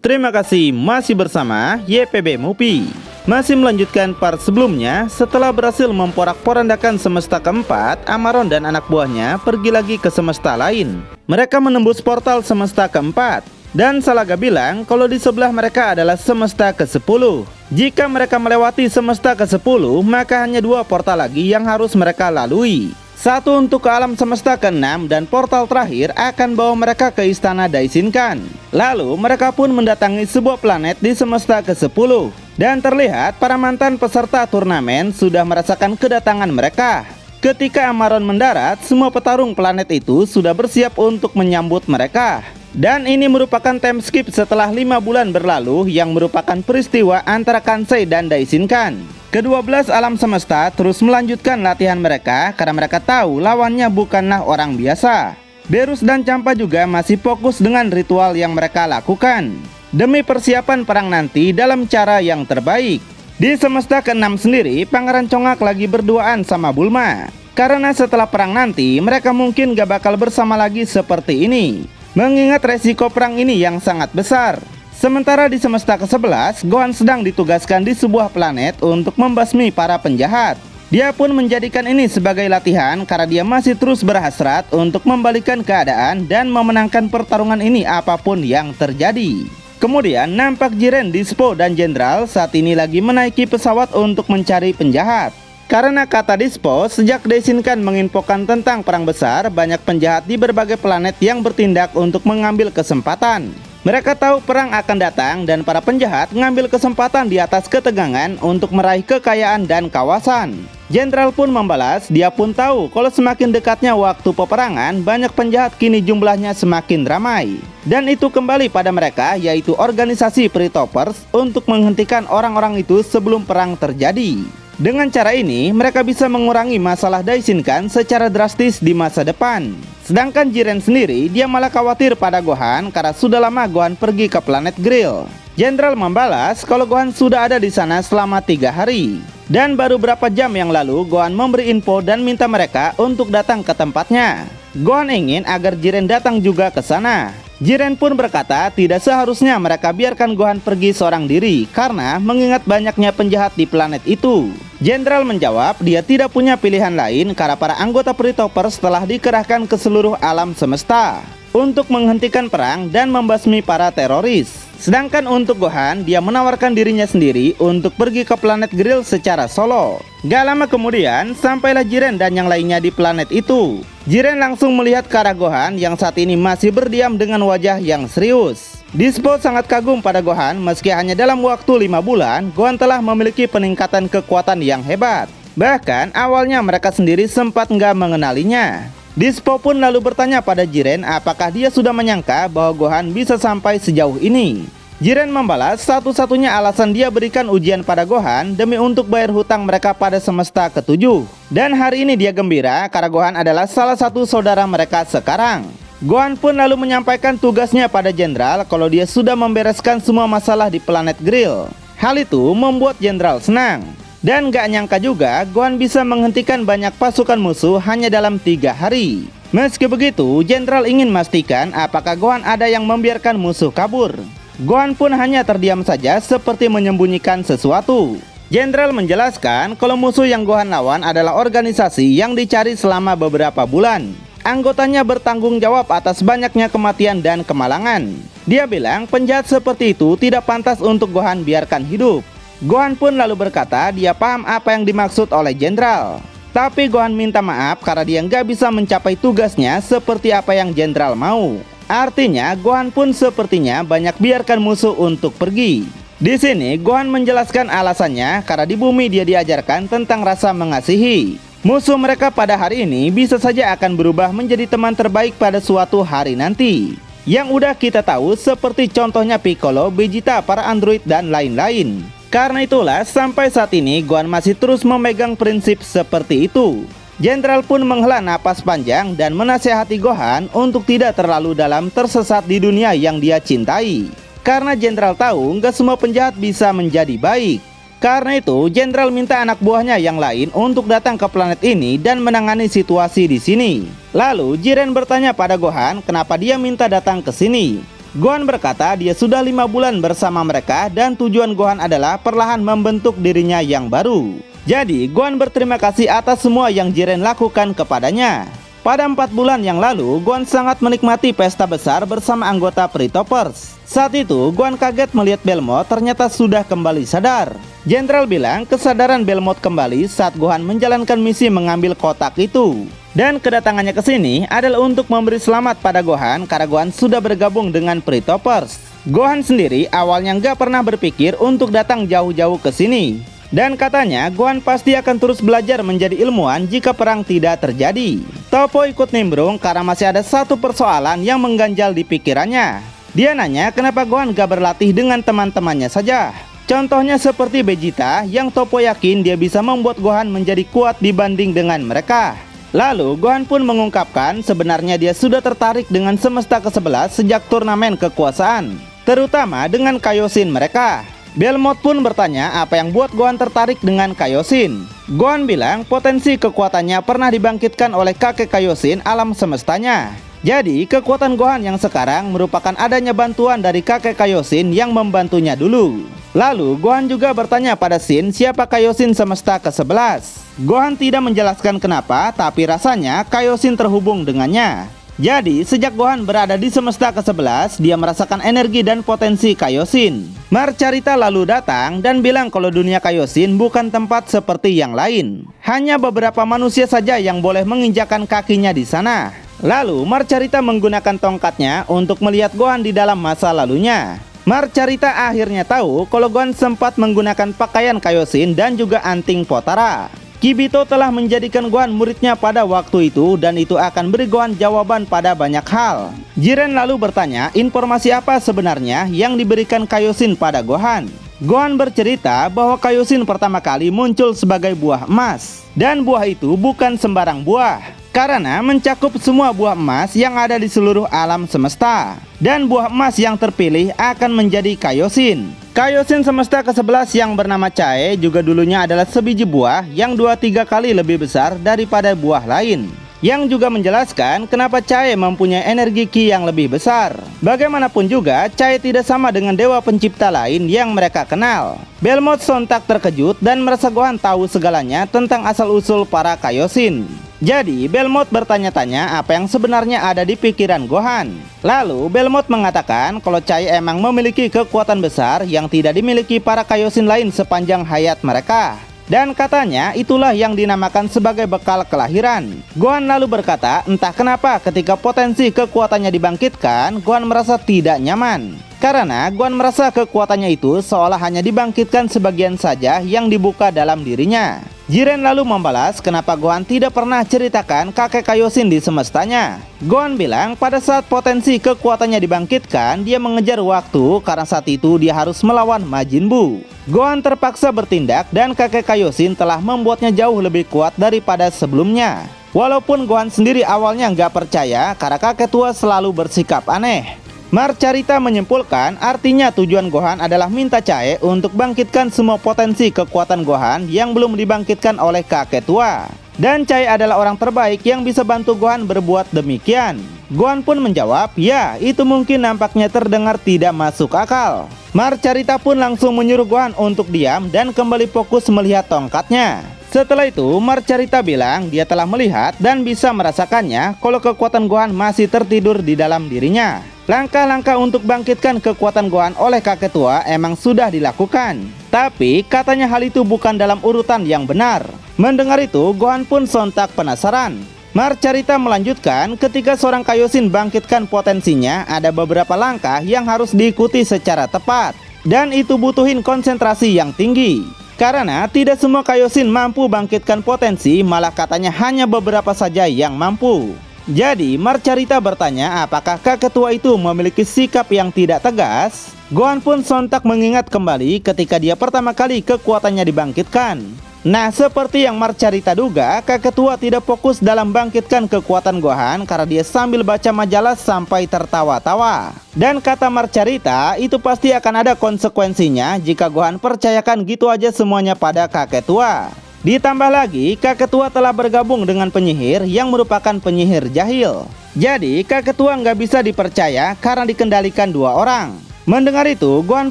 Terima kasih masih bersama YPB Movie. Masih melanjutkan part sebelumnya, setelah berhasil memporak-porandakan semesta keempat, Amaron dan anak buahnya pergi lagi ke semesta lain. Mereka menembus portal semesta keempat, dan Salaga bilang kalau di sebelah mereka adalah semesta ke-10. Jika mereka melewati semesta ke-10, maka hanya 2 portal lagi yang harus mereka lalui. Satu untuk ke alam semesta ke-6 dan portal terakhir akan bawa mereka ke istana Daishinkan. Lalu mereka pun mendatangi sebuah planet di semesta ke-10. Dan terlihat para mantan peserta turnamen sudah merasakan kedatangan mereka. Ketika Amaron mendarat, semua petarung planet itu sudah bersiap untuk menyambut mereka. Dan ini merupakan time skip setelah 5 bulan berlalu yang merupakan peristiwa antara Kansei dan Daishinkan. Ke-12 alam semesta terus melanjutkan latihan mereka karena mereka tahu lawannya bukanlah orang biasa. Berus dan Champa juga masih fokus dengan ritual yang mereka lakukan demi persiapan perang nanti dalam cara yang terbaik. Di semesta ke-6 sendiri, Pangeran Congak lagi berduaan sama Bulma. Karena setelah perang nanti, mereka mungkin gak bakal bersama lagi seperti ini, mengingat resiko perang ini yang sangat besar. Sementara di semesta ke-11, Gohan sedang ditugaskan di sebuah planet untuk membasmi para penjahat. Dia pun menjadikan ini sebagai latihan karena dia masih terus berhasrat untuk membalikan keadaan dan memenangkan pertarungan ini apapun yang terjadi. Kemudian nampak Jiren, Dispo, dan Jenderal saat ini lagi menaiki pesawat untuk mencari penjahat. Karena kata Dispo, sejak Daishinkan menginfokan tentang perang besar, banyak penjahat di berbagai planet yang bertindak untuk mengambil kesempatan. Mereka tahu perang akan datang dan para penjahat mengambil kesempatan di atas ketegangan untuk meraih kekayaan dan kawasan. Jenderal pun membalas, dia pun tahu kalau semakin dekatnya waktu peperangan, banyak penjahat kini jumlahnya semakin ramai. Dan itu kembali pada mereka, yaitu organisasi Pretopers, untuk menghentikan orang-orang itu sebelum perang terjadi. Dengan cara ini, mereka bisa mengurangi masalah Daishinkan secara drastis di masa depan. Sedangkan Jiren sendiri, dia malah khawatir pada Gohan karena sudah lama Gohan pergi ke planet Grill. Jenderal membalas kalau Gohan sudah ada di sana selama 3 hari. Dan baru berapa jam yang lalu, Gohan memberi info dan minta mereka untuk datang ke tempatnya. Gohan ingin agar Jiren datang juga ke sana. Jiren pun berkata tidak seharusnya mereka biarkan Gohan pergi seorang diri karena mengingat banyaknya penjahat di planet itu. Jenderal menjawab dia tidak punya pilihan lain karena para anggota Pretopers telah dikerahkan ke seluruh alam semesta untuk menghentikan perang dan membasmi para teroris. Sedangkan untuk Gohan, dia menawarkan dirinya sendiri untuk pergi ke planet Grill secara solo. Gak lama kemudian, sampailah Jiren dan yang lainnya di planet itu. Jiren langsung melihat ke arah Gohan yang saat ini masih berdiam dengan wajah yang serius. Dispo sangat kagum pada Gohan meski hanya dalam waktu 5 bulan, Gohan telah memiliki peningkatan kekuatan yang hebat. Bahkan awalnya mereka sendiri sempat nggak mengenalinya. Dispo pun lalu bertanya pada Jiren apakah dia sudah menyangka bahwa Gohan bisa sampai sejauh ini. Jiren membalas satu-satunya alasan dia berikan ujian pada Gohan demi untuk bayar hutang mereka pada semesta ke-7. Dan hari ini dia gembira karena Gohan adalah salah satu saudara mereka sekarang. Gohan pun lalu menyampaikan tugasnya pada Jenderal kalau dia sudah membereskan semua masalah di planet Grill. Hal itu membuat Jenderal senang. Dan gak nyangka juga Gohan bisa menghentikan banyak pasukan musuh hanya dalam 3 hari. Meski begitu, Jenderal ingin memastikan apakah Gohan ada yang membiarkan musuh kabur. Gohan pun hanya terdiam saja seperti menyembunyikan sesuatu. Jenderal menjelaskan kalau musuh yang Gohan lawan adalah organisasi yang dicari selama beberapa bulan. Anggotanya bertanggung jawab atas banyaknya kematian dan kemalangan. Dia bilang penjahat seperti itu tidak pantas untuk Gohan biarkan hidup. Gohan pun lalu berkata dia paham apa yang dimaksud oleh Jenderal. Tapi Gohan minta maaf karena dia nggak bisa mencapai tugasnya seperti apa yang Jenderal mau. Artinya Gohan pun sepertinya banyak biarkan musuh untuk pergi. Di sini Gohan menjelaskan alasannya karena di bumi dia diajarkan tentang rasa mengasihi. Musuh mereka pada hari ini bisa saja akan berubah menjadi teman terbaik pada suatu hari nanti. Yang udah kita tahu seperti contohnya Piccolo, Vegeta, para android dan lain-lain. Karena itulah sampai saat ini Gohan masih terus memegang prinsip seperti itu. Jenderal pun menghela napas panjang dan menasihati Gohan untuk tidak terlalu dalam tersesat di dunia yang dia cintai. Karena Jenderal tahu nggak semua penjahat bisa menjadi baik. Karena itu, Jenderal minta anak buahnya yang lain untuk datang ke planet ini dan menangani situasi di sini. Lalu, Jiren bertanya pada Gohan kenapa dia minta datang ke sini. Gohan berkata dia sudah 5 bulan bersama mereka dan tujuan Gohan adalah perlahan membentuk dirinya yang baru. Jadi Gohan berterima kasih atas semua yang Jiren lakukan kepadanya. Pada 4 bulan yang lalu, Gohan sangat menikmati pesta besar bersama anggota Pre-Toppers. Saat itu, Gohan kaget melihat Belmont ternyata sudah kembali sadar. Jenderal bilang kesadaran Belmont kembali saat Gohan menjalankan misi mengambil kotak itu. Dan kedatangannya ke sini adalah untuk memberi selamat pada Gohan karena Gohan sudah bergabung dengan Pre-Toppers. Gohan sendiri awalnya nggak pernah berpikir untuk datang jauh-jauh ke sini. Dan katanya Gohan pasti akan terus belajar menjadi ilmuwan jika perang tidak terjadi. Toppo ikut nimbrung karena masih ada satu persoalan yang mengganjal di pikirannya. Dia nanya kenapa Gohan gak berlatih dengan teman-temannya saja. Contohnya seperti Vegeta yang Toppo yakin dia bisa membuat Gohan menjadi kuat dibanding dengan mereka. Lalu Gohan pun mengungkapkan sebenarnya dia sudah tertarik dengan semesta ke-11 sejak turnamen kekuasaan, terutama dengan Kaioshin mereka. Belmont pun bertanya apa yang buat Gohan tertarik dengan Kaioshin. Gohan bilang potensi kekuatannya pernah dibangkitkan oleh kakek Kaioshin alam semestanya. Jadi kekuatan Gohan yang sekarang merupakan adanya bantuan dari kakek Kaioshin yang membantunya dulu. Lalu Gohan juga bertanya pada Shin siapa Kaioshin semesta ke-11. Gohan tidak menjelaskan kenapa, tapi rasanya Kaioshin terhubung dengannya. Jadi, sejak Gohan berada di semesta ke-11, dia merasakan energi dan potensi Kaioshin. Marcarita lalu datang dan bilang kalau dunia Kaioshin bukan tempat seperti yang lain. Hanya beberapa manusia saja yang boleh menginjakan kakinya di sana. Lalu, Marcarita menggunakan tongkatnya untuk melihat Gohan di dalam masa lalunya. Marcarita akhirnya tahu kalau Gohan sempat menggunakan pakaian Kaioshin dan juga anting Potara. Kibito telah menjadikan Gohan muridnya pada waktu itu dan itu akan beri Gohan jawaban pada banyak hal. Jiren lalu bertanya informasi apa sebenarnya yang diberikan Kaioshin pada Gohan. Gohan bercerita bahwa Kaioshin pertama kali muncul sebagai buah emas. Dan buah itu bukan sembarang buah, karena mencakup semua buah emas yang ada di seluruh alam semesta. Dan buah emas yang terpilih akan menjadi Kaioshin. Kaioshin semesta ke-11 yang bernama Chae juga dulunya adalah sebiji buah yang 2-3 kali lebih besar daripada buah lain. Yang juga menjelaskan kenapa Chae mempunyai energi ki yang lebih besar. Bagaimanapun juga, Chae tidak sama dengan dewa pencipta lain yang mereka kenal. Belmont sontak terkejut dan merasa Gohan tahu segalanya tentang asal-usul para Kaioshin. Jadi Belmont bertanya-tanya apa yang sebenarnya ada di pikiran Gohan. Lalu Belmont mengatakan kalau Chae emang memiliki kekuatan besar yang tidak dimiliki para Kaioshin lain sepanjang hayat mereka. Dan katanya itulah yang dinamakan sebagai bekal kelahiran. Gohan lalu berkata entah kenapa ketika potensi kekuatannya dibangkitkan, Gohan merasa tidak nyaman. Karena Gohan merasa kekuatannya itu seolah hanya dibangkitkan sebagian saja yang dibuka dalam dirinya. Jiren lalu membalas kenapa Gohan tidak pernah ceritakan kakek Kaioshin di semestanya. Gohan bilang pada saat potensi kekuatannya dibangkitkan, dia mengejar waktu karena saat itu dia harus melawan Majin Buu. Gohan terpaksa bertindak dan kakek Kaioshin telah membuatnya jauh lebih kuat daripada sebelumnya. Walaupun Gohan sendiri awalnya nggak percaya karena kakek tua selalu bersikap aneh. Marcarita menyimpulkan artinya tujuan Gohan adalah minta Chae untuk bangkitkan semua potensi kekuatan Gohan yang belum dibangkitkan oleh kakek tua. Dan Chae adalah orang terbaik yang bisa bantu Gohan berbuat demikian. Gohan pun menjawab, ya itu mungkin nampaknya terdengar tidak masuk akal. Marcarita pun langsung menyuruh Gohan untuk diam dan kembali fokus melihat tongkatnya. Setelah itu Marcarita bilang dia telah melihat dan bisa merasakannya kalau kekuatan Gohan masih tertidur di dalam dirinya. Langkah-langkah untuk bangkitkan kekuatan Gohan oleh kakek tua emang sudah dilakukan. Tapi katanya hal itu bukan dalam urutan yang benar. Mendengar itu Gohan pun sontak penasaran. Marcarita melanjutkan ketika seorang Kaioshin bangkitkan potensinya ada beberapa langkah yang harus diikuti secara tepat. Dan itu butuhin konsentrasi yang tinggi. Karena tidak semua Kaioshin mampu bangkitkan potensi, malah katanya hanya beberapa saja yang mampu. Jadi Marcarita bertanya apakah kakek tua itu memiliki sikap yang tidak tegas. Gohan pun sontak mengingat kembali ketika dia pertama kali kekuatannya dibangkitkan. Nah seperti yang Marcarita duga, kakek tua tidak fokus dalam bangkitkan kekuatan Gohan karena dia sambil baca majalah sampai tertawa-tawa. Dan kata Marcarita itu pasti akan ada konsekuensinya jika Gohan percayakan gitu aja semuanya pada kakek tua. Ditambah lagi, kakek tua telah bergabung dengan penyihir yang merupakan penyihir jahil. Jadi kakek tua nggak bisa dipercaya karena dikendalikan dua orang. Mendengar itu, Gohan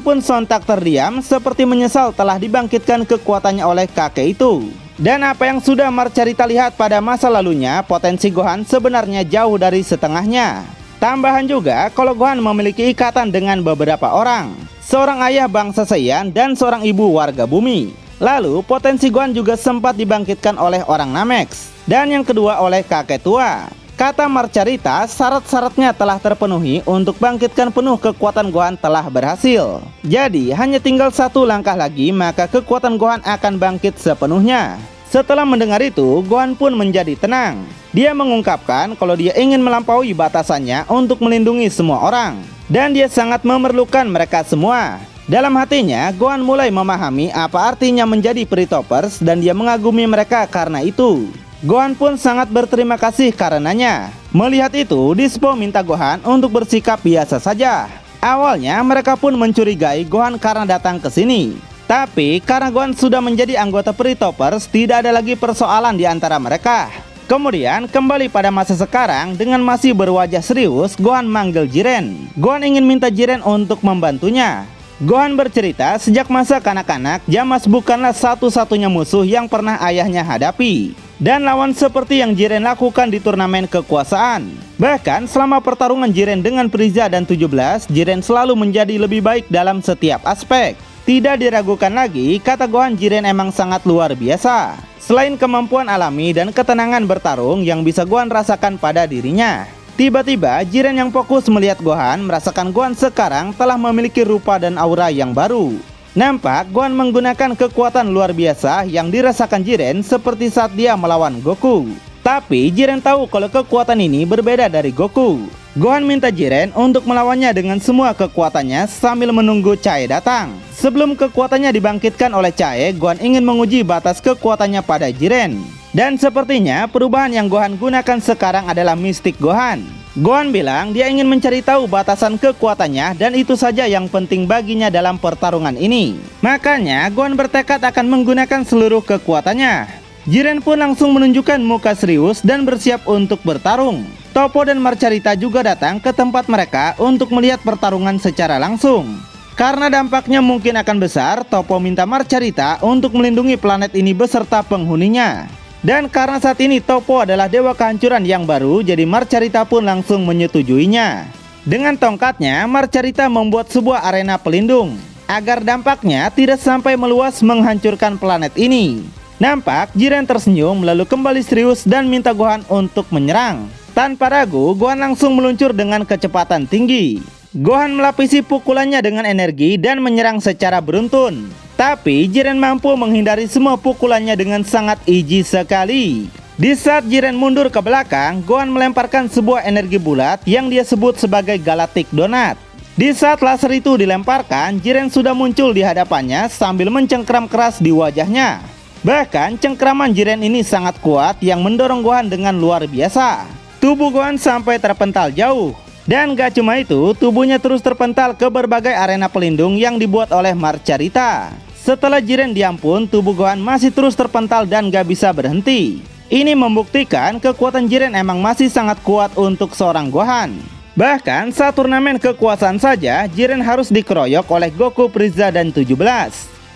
pun sontak terdiam seperti menyesal telah dibangkitkan kekuatannya oleh kakek itu. Dan apa yang sudah Marcarita lihat pada masa lalunya, potensi Gohan sebenarnya jauh dari setengahnya. Tambahan juga kalau Gohan memiliki ikatan dengan beberapa orang, seorang ayah bangsa Saiyan dan seorang ibu warga bumi. Lalu potensi Gohan juga sempat dibangkitkan oleh orang Namex, dan yang kedua oleh kakek tua. Kata Marcarita, syarat-syaratnya telah terpenuhi untuk bangkitkan penuh kekuatan Gohan telah berhasil. Jadi hanya tinggal satu langkah lagi maka kekuatan Gohan akan bangkit sepenuhnya. Setelah mendengar itu, Gohan pun menjadi tenang. Dia mengungkapkan kalau dia ingin melampaui batasannya untuk melindungi semua orang, dan dia sangat memerlukan mereka semua. Dalam hatinya, Gohan mulai memahami apa artinya menjadi Pre-Toppers dan dia mengagumi mereka karena itu. Gohan pun sangat berterima kasih karenanya. Melihat itu, Dispo minta Gohan untuk bersikap biasa saja. Awalnya mereka pun mencurigai Gohan karena datang ke sini. Tapi karena Gohan sudah menjadi anggota Pre-Toppers, tidak ada lagi persoalan di antara mereka. Kemudian kembali pada masa sekarang, dengan masih berwajah serius, Gohan manggil Jiren. Gohan ingin minta Jiren untuk membantunya. Gohan bercerita sejak masa kanak-kanak, Zamasu bukanlah satu-satunya musuh yang pernah ayahnya hadapi. Dan lawan seperti yang Jiren lakukan di turnamen kekuasaan. Bahkan selama pertarungan Jiren dengan Frieza dan 17, Jiren selalu menjadi lebih baik dalam setiap aspek. Tidak diragukan lagi, kata Gohan, Jiren emang sangat luar biasa. Selain kemampuan alami dan ketenangan bertarung yang bisa Gohan rasakan pada dirinya. Tiba-tiba Jiren yang fokus melihat Gohan merasakan Gohan sekarang telah memiliki rupa dan aura yang baru. Nampak Gohan menggunakan kekuatan luar biasa yang dirasakan Jiren seperti saat dia melawan Goku. Tapi Jiren tahu kalau kekuatan ini berbeda dari Goku. Gohan minta Jiren untuk melawannya dengan semua kekuatannya sambil menunggu Chae datang. Sebelum kekuatannya dibangkitkan oleh Chae, Gohan ingin menguji batas kekuatannya pada Jiren. Dan sepertinya perubahan yang Gohan gunakan sekarang adalah Mystic Gohan. Gohan bilang dia ingin mencari tahu batasan kekuatannya dan itu saja yang penting baginya dalam pertarungan ini. Makanya Gohan bertekad akan menggunakan seluruh kekuatannya. Jiren pun langsung menunjukkan muka serius dan bersiap untuk bertarung. Toppo dan Marcarita juga datang ke tempat mereka untuk melihat pertarungan secara langsung. Karena dampaknya mungkin akan besar, Toppo minta Marcarita untuk melindungi planet ini beserta penghuninya. Dan karena saat ini Toppo adalah dewa kehancuran yang baru, jadi Marcarita pun langsung menyetujuinya. Dengan tongkatnya, Marcarita membuat sebuah arena pelindung, agar dampaknya tidak sampai meluas menghancurkan planet ini. Nampak Jiren tersenyum lalu kembali serius dan minta Gohan untuk menyerang. Tanpa ragu, Gohan langsung meluncur dengan kecepatan tinggi. Gohan melapisi pukulannya dengan energi dan menyerang secara beruntun. Tapi Jiren mampu menghindari semua pukulannya dengan sangat iji sekali. Di saat Jiren mundur ke belakang, Gohan melemparkan sebuah energi bulat yang dia sebut sebagai Galactic Donut. Di saat laser itu dilemparkan, Jiren sudah muncul di hadapannya sambil mencengkram keras di wajahnya. Bahkan cengkraman Jiren ini sangat kuat yang mendorong Gohan dengan luar biasa. Tubuh Gohan sampai terpental jauh. Dan gak cuma itu, tubuhnya terus terpental ke berbagai arena pelindung yang dibuat oleh Marcarita. Setelah Jiren diam pun, tubuh Gohan masih terus terpental dan gak bisa berhenti. Ini membuktikan kekuatan Jiren emang masih sangat kuat untuk seorang Gohan. Bahkan saat turnamen kekuasaan saja, Jiren harus dikeroyok oleh Goku, Frieza, dan 17.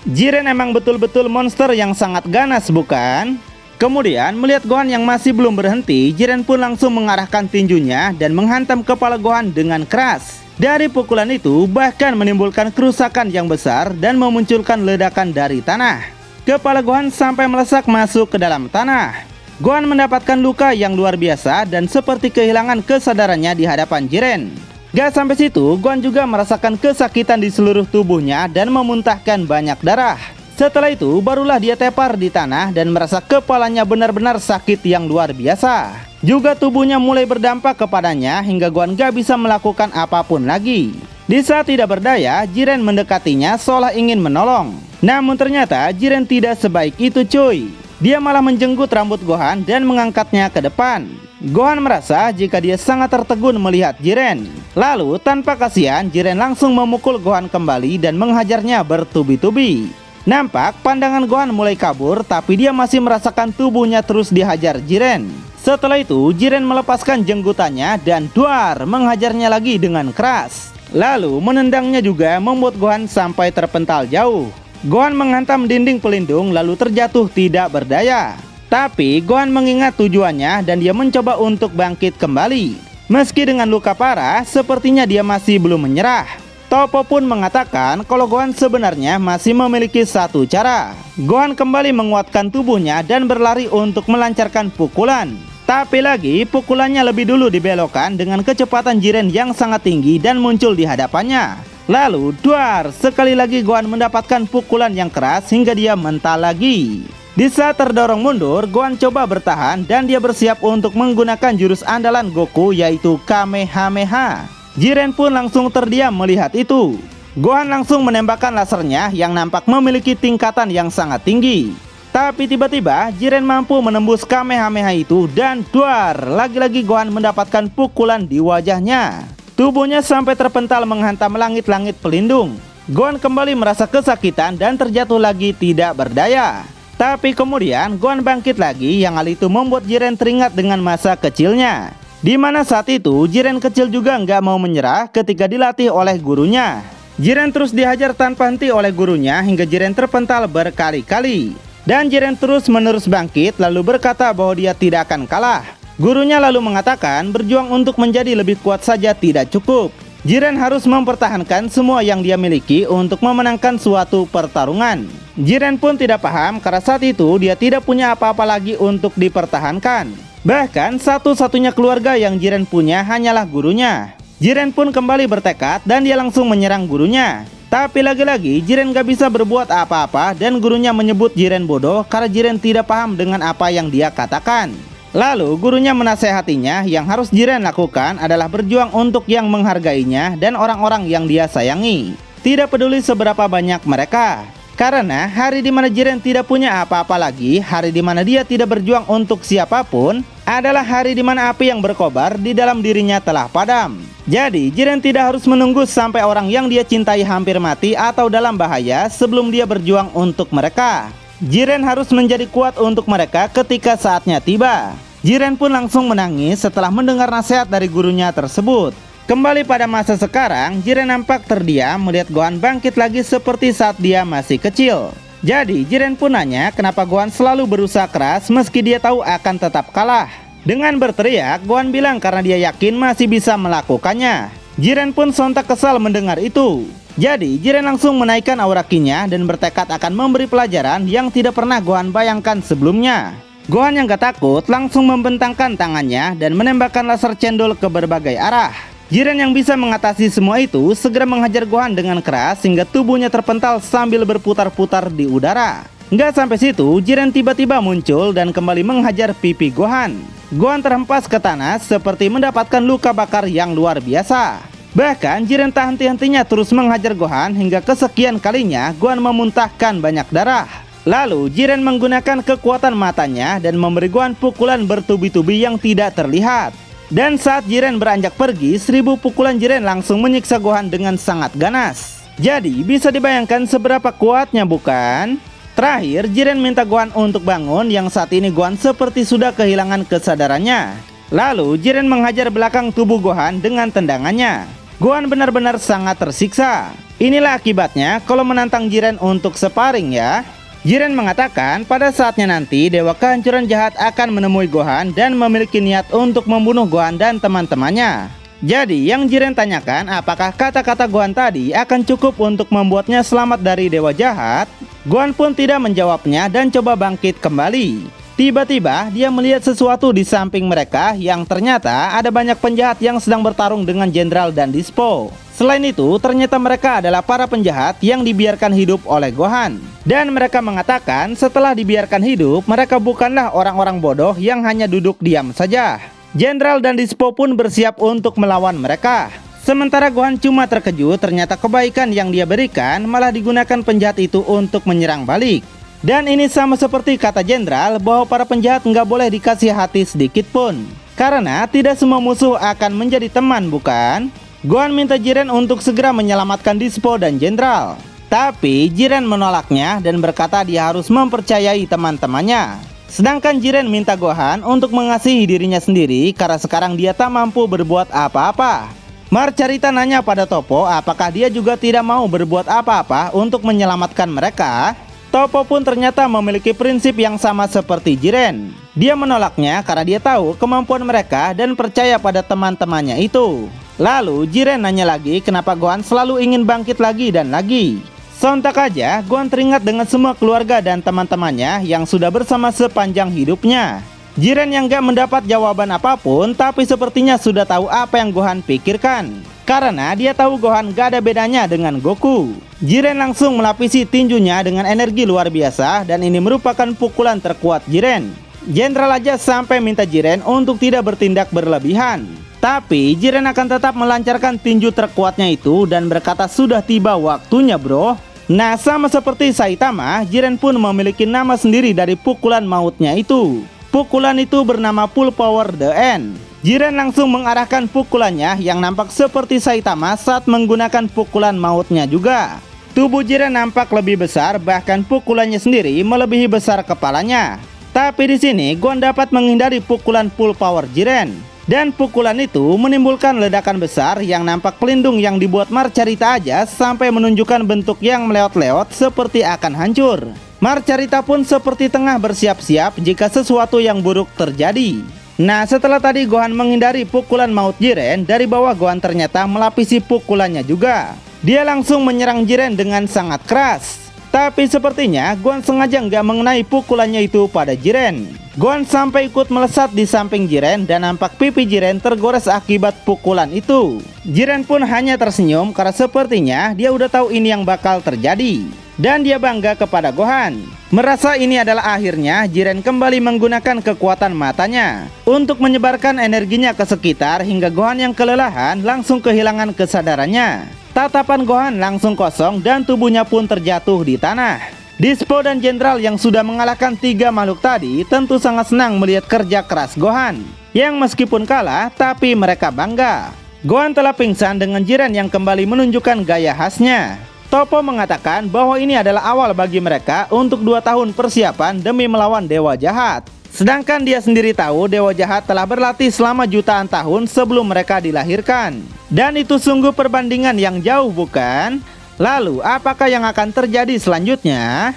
Jiren emang betul-betul monster yang sangat ganas, bukan? Kemudian melihat Gohan yang masih belum berhenti, Jiren pun langsung mengarahkan tinjunya dan menghantam kepala Gohan dengan keras. Dari pukulan itu bahkan menimbulkan kerusakan yang besar dan memunculkan ledakan dari tanah. Kepala Gohan sampai melesak masuk ke dalam tanah. Gohan mendapatkan luka yang luar biasa dan seperti kehilangan kesadarannya di hadapan Jiren. Gak sampai situ, Gohan juga merasakan kesakitan di seluruh tubuhnya dan memuntahkan banyak darah. Setelah itu barulah dia tepar di tanah dan merasa kepalanya benar-benar sakit yang luar biasa. Juga tubuhnya mulai berdampak kepadanya hingga Gohan gak bisa melakukan apapun lagi. Di saat tidak berdaya, Jiren mendekatinya seolah ingin menolong. Namun ternyata Jiren tidak sebaik itu, cuy. Dia malah menjenggut rambut Gohan dan mengangkatnya ke depan. Gohan merasa jika dia sangat tertegun melihat Jiren. Lalu tanpa kasihan, Jiren langsung memukul Gohan kembali dan menghajarnya bertubi-tubi. Nampak pandangan Gohan mulai kabur, tapi dia masih merasakan tubuhnya terus dihajar Jiren. Setelah itu Jiren melepaskan jenggotannya dan duar menghajarnya lagi dengan keras. Lalu menendangnya juga membuat Gohan sampai terpental jauh. Gohan menghantam dinding pelindung lalu terjatuh tidak berdaya. Tapi Gohan mengingat tujuannya dan dia mencoba untuk bangkit kembali. Meski dengan luka parah, sepertinya dia masih belum menyerah. Toppo pun mengatakan kalau Gohan sebenarnya masih memiliki satu cara. Gohan kembali menguatkan tubuhnya dan berlari untuk melancarkan pukulan. Tapi lagi pukulannya lebih dulu dibelokkan dengan kecepatan Jiren yang sangat tinggi dan muncul di hadapannya. Lalu duar, sekali lagi Gohan mendapatkan pukulan yang keras hingga dia mental lagi. Di saat terdorong mundur, Gohan coba bertahan dan dia bersiap untuk menggunakan jurus andalan Goku yaitu Kamehameha. Jiren pun langsung terdiam melihat itu. Gohan langsung menembakkan lasernya yang nampak memiliki tingkatan yang sangat tinggi. Tapi tiba-tiba Jiren mampu menembus Kamehameha itu dan duar, lagi-lagi Gohan mendapatkan pukulan di wajahnya. Tubuhnya sampai terpental menghantam langit-langit pelindung. Gohan kembali merasa kesakitan dan terjatuh lagi tidak berdaya. Tapi kemudian Gohan bangkit lagi yang hal itu membuat Jiren teringat dengan masa kecilnya. Di mana saat itu Jiren kecil juga nggak mau menyerah ketika dilatih oleh gurunya. Jiren terus dihajar tanpa henti oleh gurunya hingga Jiren terpental berkali-kali. Dan Jiren terus-menerus bangkit lalu berkata bahwa dia tidak akan kalah. Gurunya lalu mengatakan berjuang untuk menjadi lebih kuat saja tidak cukup. Jiren harus mempertahankan semua yang dia miliki untuk memenangkan suatu pertarungan. Jiren pun tidak paham karena saat itu dia tidak punya apa-apa lagi untuk dipertahankan. Bahkan satu-satunya keluarga yang Jiren punya hanyalah gurunya. Jiren pun kembali bertekad dan dia langsung menyerang gurunya. Tapi lagi-lagi Jiren gak bisa berbuat apa-apa dan gurunya menyebut Jiren bodoh karena Jiren tidak paham dengan apa yang dia katakan. Lalu gurunya menasehatinya yang harus Jiren lakukan adalah berjuang untuk yang menghargainya dan orang-orang yang dia sayangi. Tidak peduli seberapa banyak mereka. Karena hari dimana Jiren tidak punya apa-apa lagi, hari dimana dia tidak berjuang untuk siapapun, adalah hari dimana api yang berkobar di dalam dirinya telah padam. Jadi Jiren tidak harus menunggu sampai orang yang dia cintai hampir mati atau dalam bahaya sebelum dia berjuang untuk mereka. Jiren harus menjadi kuat untuk mereka ketika saatnya tiba. Jiren pun langsung menangis setelah mendengar nasihat dari gurunya tersebut. Kembali pada masa sekarang, Jiren nampak terdiam melihat Gohan bangkit lagi seperti saat dia masih kecil. Jadi Jiren pun nanya kenapa Gohan selalu berusaha keras meski dia tahu akan tetap kalah. Dengan berteriak, Gohan bilang karena dia yakin masih bisa melakukannya. Jiren pun sontak kesal mendengar itu. Jadi Jiren langsung menaikkan aura ki-nya dan bertekad akan memberi pelajaran yang tidak pernah Gohan bayangkan sebelumnya. Gohan yang gak takut langsung membentangkan tangannya dan menembakkan laser cendol ke berbagai arah. Jiren yang bisa mengatasi semua itu segera menghajar Gohan dengan keras hingga tubuhnya terpental sambil berputar-putar di udara. Nggak sampai situ, Jiren tiba-tiba muncul dan kembali menghajar pipi Gohan. Gohan terhempas ke tanah seperti mendapatkan luka bakar yang luar biasa. Bahkan Jiren tak henti-hentinya terus menghajar Gohan hingga kesekian kalinya Gohan memuntahkan banyak darah. Lalu Jiren menggunakan kekuatan matanya dan memberi Gohan pukulan bertubi-tubi yang tidak terlihat. Dan saat Jiren beranjak pergi, 1000 pukulan Jiren langsung menyiksa Gohan dengan sangat ganas. Jadi bisa dibayangkan seberapa kuatnya bukan? Terakhir Jiren minta Gohan untuk bangun yang saat ini Gohan seperti sudah kehilangan kesadarannya. Lalu Jiren menghajar belakang tubuh Gohan dengan tendangannya. Gohan benar-benar sangat tersiksa. Inilah akibatnya kalau menantang Jiren untuk sparring ya. Jiren mengatakan pada saatnya nanti Dewa Kehancuran Jahat akan menemui Gohan dan memiliki niat untuk membunuh Gohan dan teman-temannya. Jadi yang Jiren tanyakan apakah kata-kata Gohan tadi akan cukup untuk membuatnya selamat dari Dewa Jahat? Gohan pun tidak menjawabnya dan coba bangkit kembali. Tiba-tiba dia melihat sesuatu di samping mereka yang ternyata ada banyak penjahat yang sedang bertarung dengan Jenderal dan Dispo. Selain itu ternyata mereka adalah para penjahat yang dibiarkan hidup oleh Gohan. Dan mereka mengatakan setelah dibiarkan hidup mereka bukanlah orang-orang bodoh yang hanya duduk diam saja. Jenderal dan Dispo pun bersiap untuk melawan mereka. Sementara Gohan cuma terkejut ternyata kebaikan yang dia berikan malah digunakan penjahat itu untuk menyerang balik. Dan ini sama seperti kata Jenderal bahwa para penjahat nggak boleh dikasih hati sedikit pun. Karena tidak semua musuh akan menjadi teman bukan? Gohan minta Jiren untuk segera menyelamatkan Dispo dan Jenderal. Tapi Jiren menolaknya dan berkata dia harus mempercayai teman-temannya. Sedangkan Jiren minta Gohan untuk mengasihi dirinya sendiri karena sekarang dia tak mampu berbuat apa-apa. Marcarita nanya pada Toppo apakah dia juga tidak mau berbuat apa-apa untuk menyelamatkan mereka. Toppo pun ternyata memiliki prinsip yang sama seperti Jiren. Dia menolaknya karena dia tahu kemampuan mereka dan percaya pada teman-temannya itu. Lalu Jiren nanya lagi kenapa Gohan selalu ingin bangkit lagi dan lagi. Sontak aja Gohan teringat dengan semua keluarga dan teman-temannya yang sudah bersama sepanjang hidupnya. Jiren yang gak mendapat jawaban apapun, tapi sepertinya sudah tahu apa yang Gohan pikirkan. Karena dia tahu Gohan gak ada bedanya dengan Goku. Jiren langsung melapisi tinjunya dengan energi luar biasa dan ini merupakan pukulan terkuat Jiren. Jenderal aja sampai minta Jiren untuk tidak bertindak berlebihan. Tapi Jiren akan tetap melancarkan tinju terkuatnya itu dan berkata sudah tiba waktunya bro. Nah sama seperti Saitama, Jiren pun memiliki nama sendiri dari pukulan mautnya itu. Pukulan itu bernama Full Power The End. Jiren langsung mengarahkan pukulannya yang nampak seperti Saitama saat menggunakan pukulan mautnya juga. Tubuh Jiren nampak lebih besar, bahkan pukulannya sendiri melebihi besar kepalanya. Tapi di sini Gohan dapat menghindari pukulan Full Power Jiren. Dan pukulan itu menimbulkan ledakan besar yang nampak pelindung yang dibuat Marcarita aja sampai menunjukkan bentuk yang meleot-leot seperti akan hancur. Marcarita pun seperti tengah bersiap-siap jika sesuatu yang buruk terjadi. Nah setelah tadi Gohan menghindari pukulan maut Jiren, dari bawah Gohan ternyata melapisi pukulannya juga. Dia langsung menyerang Jiren dengan sangat keras. Tapi sepertinya Gohan sengaja nggak mengenai pukulannya itu pada Jiren. Gohan sampai ikut melesat di samping Jiren dan nampak pipi Jiren tergores akibat pukulan itu. Jiren pun hanya tersenyum karena sepertinya dia udah tahu ini yang bakal terjadi. Dan dia bangga kepada Gohan. Merasa ini adalah akhirnya, Jiren kembali menggunakan kekuatan matanya untuk menyebarkan energinya ke sekitar hingga Gohan yang kelelahan langsung kehilangan kesadarannya. Tatapan Gohan langsung kosong dan tubuhnya pun terjatuh di tanah. Dispo dan Jenderal yang sudah mengalahkan 3 makhluk tadi tentu sangat senang melihat kerja keras Gohan, yang meskipun kalah tapi mereka bangga. Gohan telah pingsan dengan Jiren yang kembali menunjukkan gaya khasnya. Toppo mengatakan bahwa ini adalah awal bagi mereka untuk 2 tahun persiapan demi melawan Dewa Jahat. Sedangkan dia sendiri tahu Dewa Jahat telah berlatih selama jutaan tahun sebelum mereka dilahirkan. Dan itu sungguh perbandingan yang jauh bukan? Lalu apakah yang akan terjadi selanjutnya?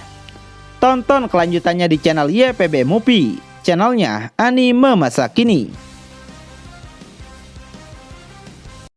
Tonton kelanjutannya di channel YPB Movie, channelnya anime masa kini.